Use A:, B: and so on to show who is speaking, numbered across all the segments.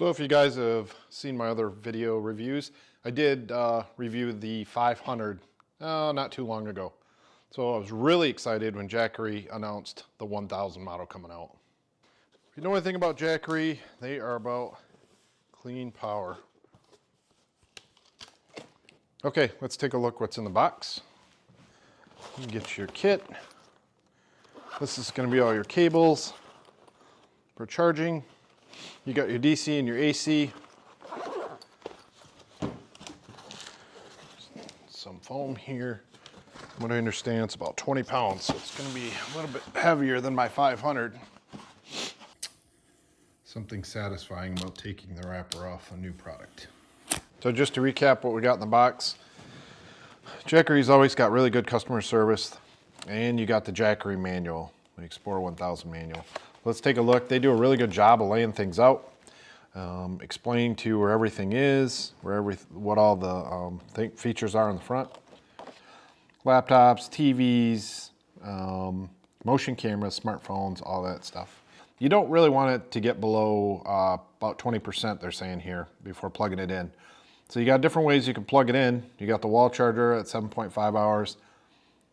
A: So if you guys have seen my other video reviews, I did review the 500 not too long ago. So I was really excited when Jackery announced the 1000 model coming out. If you know anything about Jackery, they are about clean power. Okay, let's take a look what's in the box. You get your kit. This is going to be all your cables for charging. You got your DC and your AC. Some foam here. From what I understand, it's about 20 pounds, so it's going to be a little bit heavier than my 500. Something satisfying about taking the wrapper off a new product. So just to recap what we got in the box, Jackery's always got really good customer service, and you got the Jackery manual, the Explorer 1000 manual. Let's take a look. They do a really good job of laying things out, explaining to you where everything is, what all the features are in the front. Laptops, TVs, motion cameras, smartphones, all that stuff. You don't really want it to get below about 20%, they're saying here, before plugging it in. So you got different ways you can plug it in. You got the wall charger at 7.5 hours,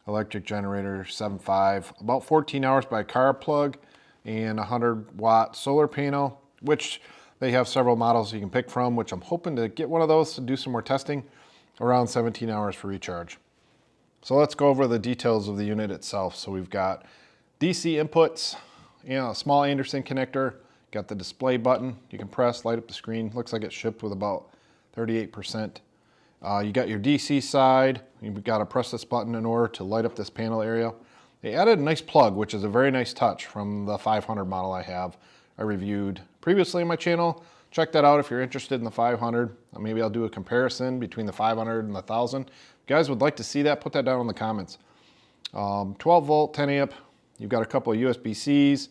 A: electric generator 7.5, about 14 hours by car plug, and 100-watt solar panel, which they have several models you can pick from, which I'm hoping to get one of those to do some more testing, around 17 hours for recharge. So let's go over the details of the unit itself. So we've got DC inputs, a small Anderson connector, got the display button you can press, light up the screen. Looks like it's shipped with about 38%. You got your DC side. You've got to press this button in order to light up this panel area. They added a nice plug, which is a very nice touch from the 500 model I reviewed previously on my channel. Check that out if you're interested in the 500. Maybe I'll do a comparison between the 500 and the 1000. If you guys would like to see that, put that down in the comments. 12 volt, 10 amp. You've got a couple of USB-Cs,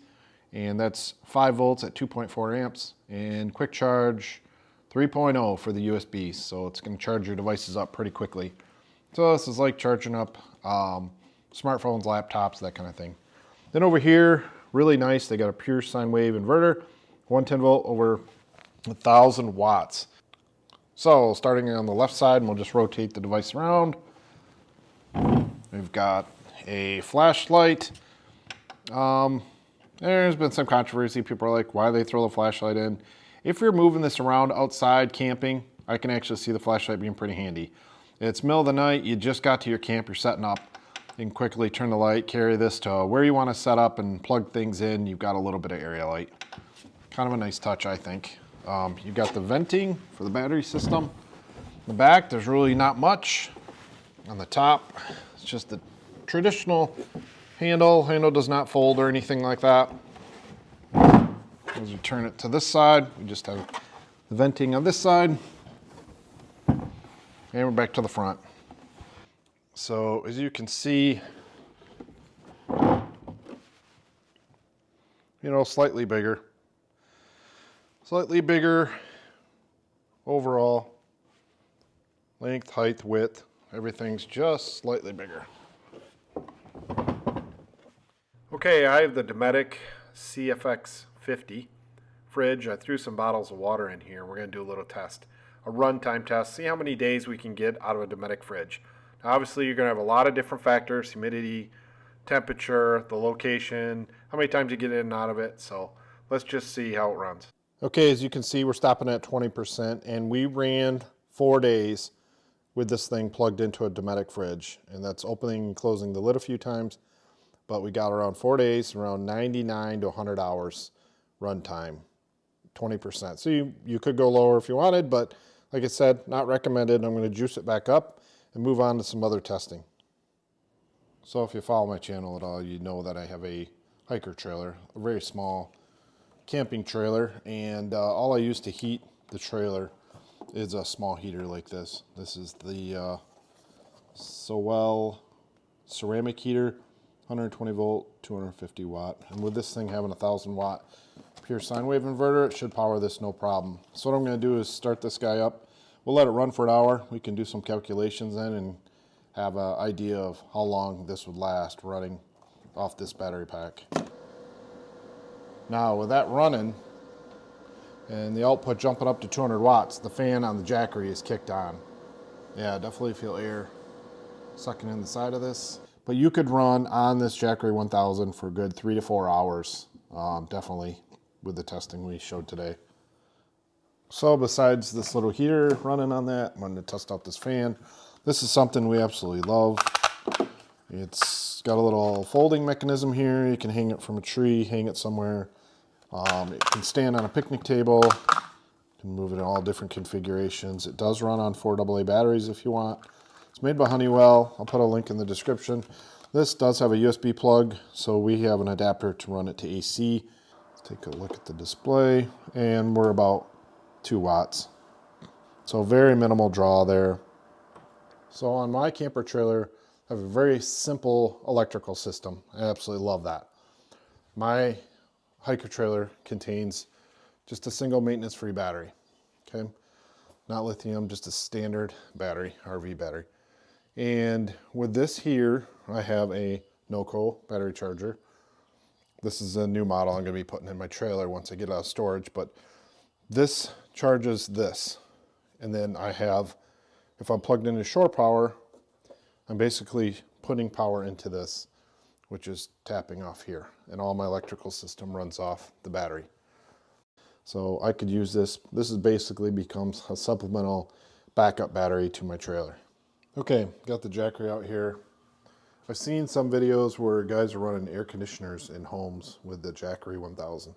A: and that's 5 volts at 2.4 amps, and quick charge 3.0 for the USB, so it's going to charge your devices up pretty quickly. So this is like charging up smartphones, laptops, that kind of thing. Then over here, really nice, they got a pure sine wave inverter, 110 volt over 1000 watts. So starting on the left side, and we'll just rotate the device around. We've got a flashlight. There's been some controversy. People are like, why they throw the flashlight in? If you're moving this around outside camping, I can actually see the flashlight being pretty handy. It's middle of the night, you just got to your camp, you're setting up. You can quickly turn the light, carry this to where you want to set up and plug things in. You've got a little bit of area light. Kind of a nice touch, I think. You've got the venting for the battery system. In the back, there's really not much. On the top, it's just the traditional handle. Handle does not fold or anything like that. As we turn it to this side, we just have the venting on this side. And we're back to the front. So as you can see, slightly bigger. Slightly bigger overall. Length, height, width, everything's just slightly bigger. Okay, I have the Dometic CFX 50 fridge. I threw some bottles of water in here. We're going to do a little test, a runtime test, see how many days we can get out of a Dometic fridge. Now, obviously, you're going to have a lot of different factors: humidity, temperature, the location, how many times you get in and out of it. So let's just see how it runs. Okay, as you can see, we're stopping at 20%, and we ran 4 days with this thing plugged into a Dometic fridge, and that's opening and closing the lid a few times. But we got around 4 days, around 99 to 100 hours runtime, 20%. So you could go lower if you wanted, but like I said, not recommended. I'm going to juice it back up and move on to some other testing. So if you follow my channel at all, you know that I have a hiker trailer, a very small camping trailer, and all I use to heat the trailer is a small heater like this. This is the Sowell ceramic heater. 120 volt, 250 watt. And with this thing having a 1000 watt pure sine wave inverter, it should power this no problem. So what I'm going to do is start this guy up. We'll let it run for an hour. We can do some calculations then and have an idea of how long this would last running off this battery pack. Now with that running, and the output jumping up to 200 watts, the fan on the Jackery is kicked on. Yeah, definitely feel air sucking in the side of this. But you could run on this Jackery 1000 for a good 3 to 4 hours, definitely, with the testing we showed today. So besides this little heater running on that, I'm going to test out this fan. This is something we absolutely love. It's got a little folding mechanism here. You can hang it from a tree, hang it somewhere. It can stand on a picnic table. You can move it in all different configurations. It does run on 4 AA batteries if you want. It's made by Honeywell. I'll put a link in the description. This does have a USB plug, so we have an adapter to run it to AC. Let's take a look at the display, and we're about 2 watts. So very minimal draw there. So on my camper trailer, I have a very simple electrical system. I absolutely love that. My hiker trailer contains just a single maintenance-free battery, okay? Not lithium, just a standard battery, RV battery. And with this here, I have a NOCO battery charger. This is a new model I'm gonna be putting in my trailer once I get out of storage, but this charges this. And then I have, if I'm plugged into shore power, I'm basically putting power into this, which is tapping off here. And all my electrical system runs off the battery. So I could use this. This is basically becomes a supplemental backup battery to my trailer. Okay, got the Jackery out here. I've seen some videos where guys are running air conditioners in homes with the Jackery 1000.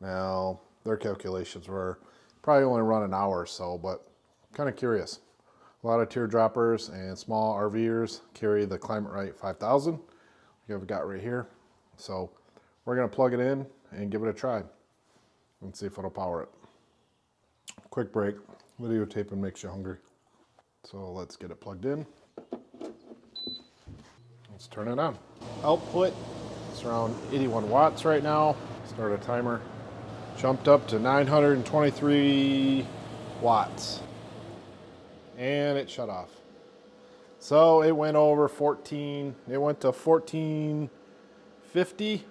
A: Now, their calculations were probably only run an hour or so, but I'm kind of curious. A lot of teardroppers and small RVers carry the Climate Right 5000. I've got right here. So we're gonna plug it in and give it a try and see if it'll power it. Quick break. Videotaping makes you hungry. So let's get it plugged in. Let's turn it on. Output, it's around 81 watts right now. Start a timer. Jumped up to 923 watts. And it shut off. So it went over 14, it went to 1450,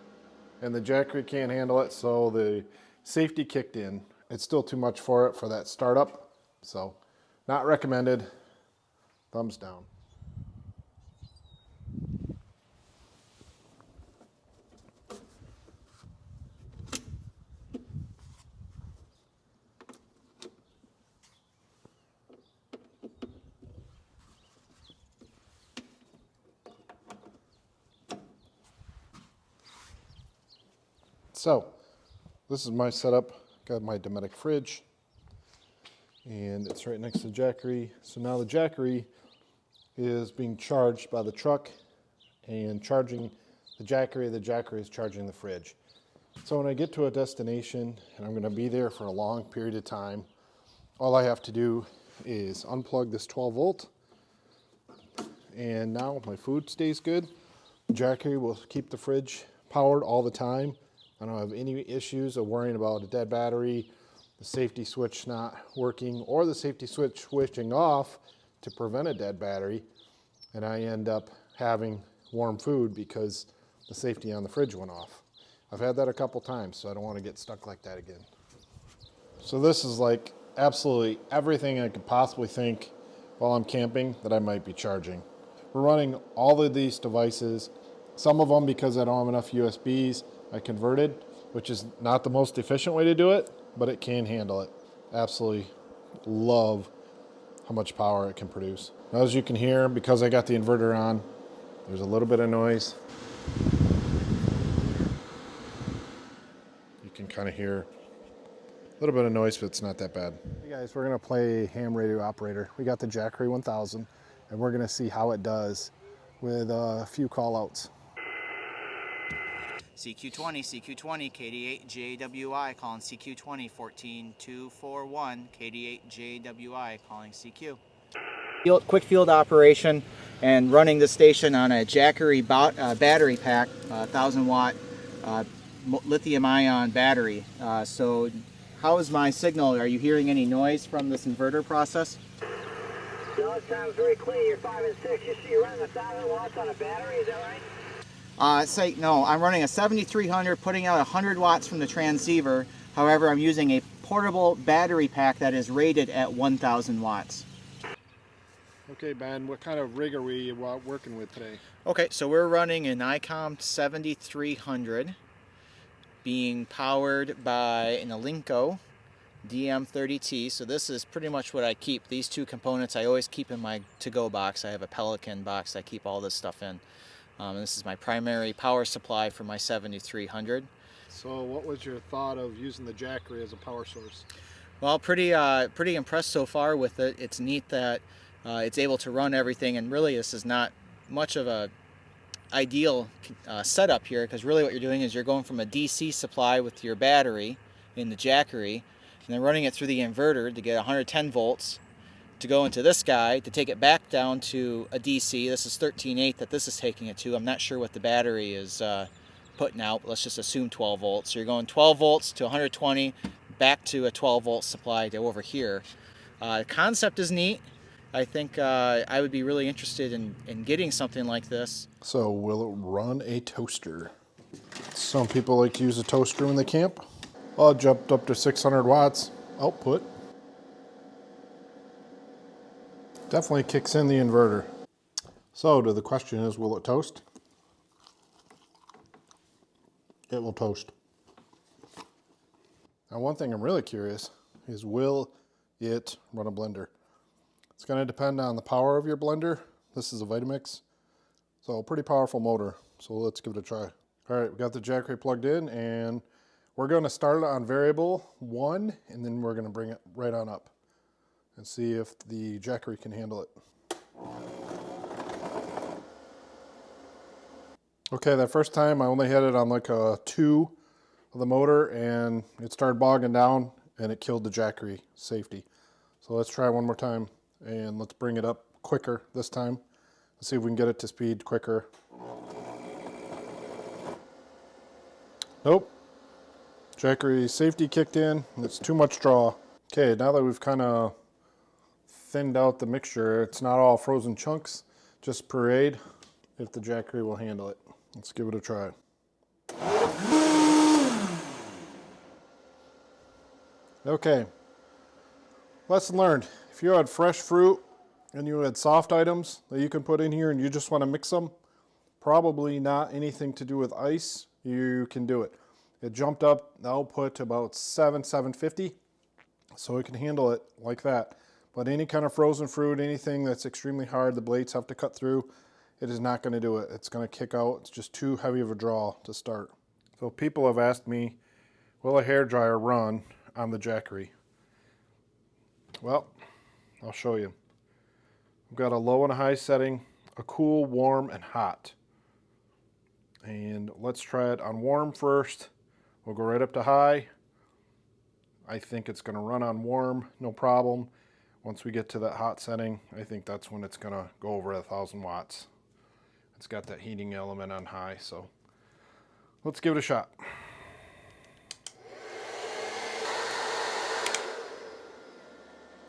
A: and the Jackery can't handle it, so the safety kicked in. It's still too much for it for that startup, so not recommended. Thumbs down. So, this is my setup. Got my Dometic fridge, and it's right next to the Jackery. So now the Jackery is being charged by the truck and charging the Jackery is charging the fridge. So when I get to a destination, and I'm gonna be there for a long period of time, all I have to do is unplug this 12 volt, and now my food stays good. The Jackery will keep the fridge powered all the time. I don't have any issues of worrying about a dead battery, the safety switch not working, or the safety switch switching off to prevent a dead battery, and I end up having warm food because the safety on the fridge went off. I've had that a couple times, so I don't want to get stuck like that again. So this is like absolutely everything I could possibly think while I'm camping that I might be charging. We're running all of these devices, some of them because I don't have enough USBs, I converted, which is not the most efficient way to do it, but it can handle it. Absolutely love how much power it can produce. Now, as you can hear, because I got the inverter on, there's a little bit of noise. You can kind of hear a little bit of noise, but it's not that bad. Hey guys, we're gonna play ham radio operator. We got the Jackery 1000, and we're gonna see how it does with a few call outs.
B: CQ20, CQ20, KD8JWI calling CQ20, 14241, KD8JWI calling CQ. Quick field operation and running the station on a Jackery battery pack, 1000 watt lithium ion battery. So how is my signal? Are you hearing any noise from this inverter process?
C: No, it sounds very clean. You're 5 and 6. You're running 1,000 watts on a battery, is that right?
B: No, I'm running a 7300, putting out 100 watts from the transceiver. However, I'm using a portable battery pack that is rated at 1,000 watts.
A: Okay, Ben, what kind of rig are we working with today?
B: Okay, so we're running an ICOM 7300 being powered by an Alinco DM30T. So this is pretty much what I keep. These two components I always keep in my to-go box. I have a Pelican box I keep all this stuff in. This is my primary power supply for my 7300.
A: So what was your thought of using the Jackery as a power source?
B: Well, pretty impressed so far with it. It's neat that it's able to run everything, and really this is not much of a ideal setup here, because really what you're doing is you're going from a DC supply with your battery in the Jackery, and then running it through the inverter to get 110 volts to go into this guy to take it back down to a DC. This is 13.8 that this is taking it to. I'm not sure what the battery is putting out, but let's just assume 12 volts. So you're going 12 volts to 120, back to a 12 volt supply to over here. The concept is neat. I think I would be really interested in getting something like this.
A: So will it run a toaster? Some people like to use a toaster when they camp. Well, it jumped up to 600 watts output. Definitely kicks in the inverter. So the question is, will it toast? It will toast. Now, one thing I'm really curious is, will it run a blender? It's going to depend on the power of your blender. This is a Vitamix, so pretty powerful motor. So let's give it a try. All right, we got the Jackery plugged in, and we're going to start it on variable 1, and then we're going to bring it right on up and see if the Jackery can handle it. Okay, that first time I only had it on like a 2 of the motor, and it started bogging down, and it killed the Jackery safety. So let's try one more time, and let's bring it up quicker this time. Let's see if we can get it to speed quicker. Nope. Jackery safety kicked in. It's too much draw. Okay, now that we've kind of thinned out the mixture, it's not all frozen chunks, just parade, if the Jackery will handle it. Let's give it a try. Okay. Lesson learned. If you had fresh fruit and you had soft items that you can put in here and you just want to mix them, probably not anything to do with ice, you can do it. It jumped up the output to about 750, so it can handle it like that. But any kind of frozen fruit, anything that's extremely hard, the blades have to cut through, it is not going to do it. It's going to kick out. It's just too heavy of a draw to start. So people have asked me, will a hairdryer run on the Jackery? Well, I'll show you. I've got a low and a high setting, a cool, warm, and hot. And let's try it on warm first. We'll go right up to high. I think it's going to run on warm, no problem. Once we get to that hot setting, I think that's when it's going to go over 1,000 watts. It's got that heating element on high, so let's give it a shot.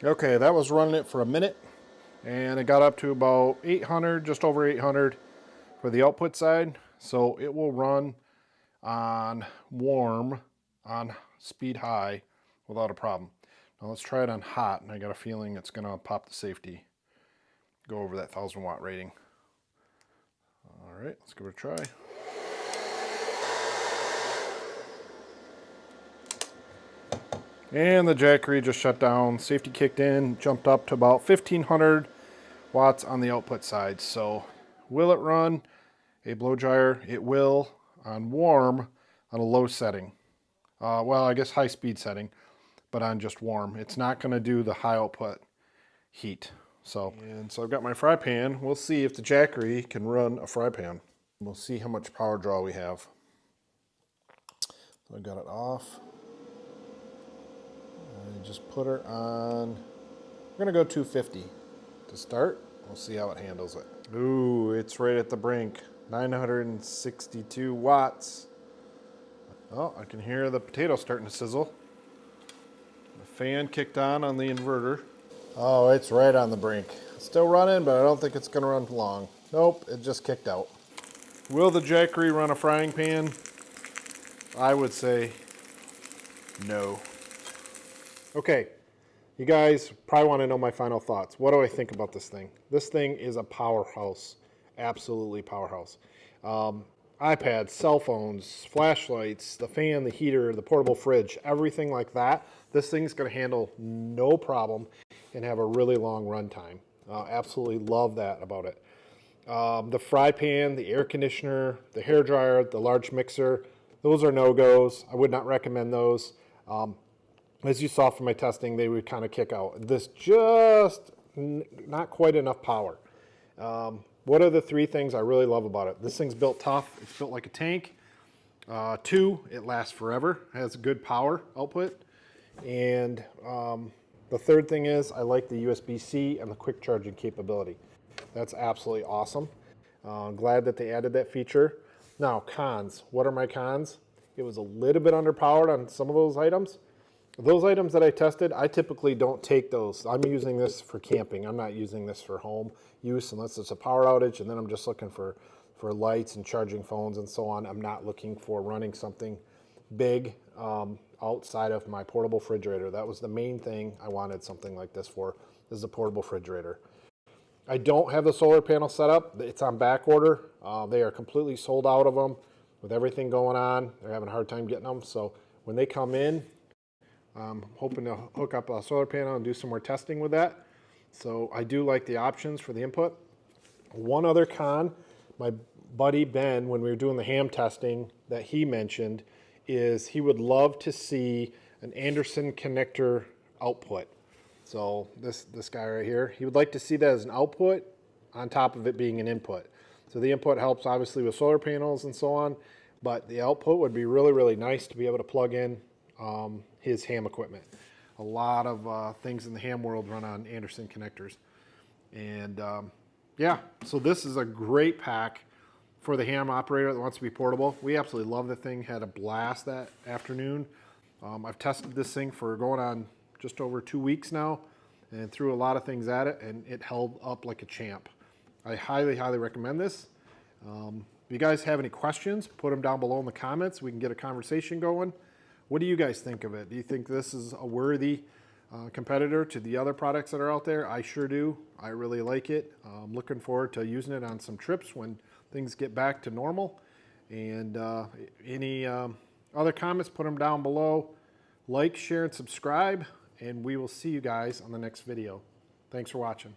A: Okay, that was running it for a minute, and it got up to about 800, just over 800 for the output side. So it will run on warm, on speed high, without a problem. Now let's try it on hot, and I got a feeling it's gonna pop the safety, go over that 1,000 watt rating. All right, let's give it a try. And the Jackery just shut down. Safety kicked in, jumped up to about 1,500 watts on the output side. So will it run a blow dryer? It will on warm on a low setting. Well, I guess high speed setting, but on just warm. It's not going to do the high output heat. So I've got my fry pan. We'll see if the Jackery can run a fry pan. We'll see how much power draw we have. So I got it off. I just put her on. We're gonna go 250 to start. We'll see how it handles it. Ooh, it's right at the brink. 962 watts. Oh, I can hear the potato starting to sizzle. The fan kicked on the inverter. Oh, it's right on the brink. It's still running, but I don't think it's gonna run long. Nope, it just kicked out. Will the Jackery run a frying pan? I would say no. Okay, you guys probably want to know my final thoughts. What do I think about this thing? This thing is a powerhouse, absolutely powerhouse. iPads, cell phones, flashlights, the fan, the heater, the portable fridge, everything like that. This thing's going to handle no problem and have a really long run time. Absolutely love that about it. The fry pan, the air conditioner, the hair dryer, the large mixer, those are no-goes. I would not recommend those. As you saw from my testing, they would kind of kick out. This just not quite enough power. What are the three things I really love about it? This thing's built tough. It's built like a tank. Two, it lasts forever. It has good power output. And the third thing is I like the USB-C and the quick charging capability. That's absolutely awesome. Glad that they added that feature. Now, cons. What are my cons? It was a little bit underpowered on some of those items. Those items that I tested, I typically don't take those. I'm using this for camping. I'm not using this for home use unless it's a power outage, and then I'm just looking for lights and charging phones and so on. I'm not looking for running something big outside of my portable refrigerator. That was the main thing I wanted something like this for, is a portable refrigerator. I don't have the solar panel set up. It's on back order. They are completely sold out of them with everything going on. They're having a hard time getting them. So when they come in, I'm hoping to hook up a solar panel and do some more testing with that. So I do like the options for the input. One other con, my buddy Ben, when we were doing the ham testing that he mentioned, is he would love to see an Anderson connector output. So this guy right here, he would like to see that as an output on top of it being an input. So the input helps obviously with solar panels and so on, but the output would be really, really nice to be able to plug in his ham equipment. A lot of things in the ham world run on Anderson connectors. And yeah, so this is a great pack for the ham operator that wants to be portable. We absolutely love the thing. Had a blast that afternoon. I've tested this thing for going on just over 2 weeks now and threw a lot of things at it, and it held up like a champ. I highly, highly recommend this. If you guys have any questions, put them down below in the comments. We can get a conversation going. What do you guys think of it? Do you think this is a worthy competitor to the other products that are out there? I sure do. I really like it. I'm looking forward to using it on some trips when things get back to normal. And any other comments, put them down below. Like, share, and subscribe, and we will see you guys on the next video. Thanks for watching.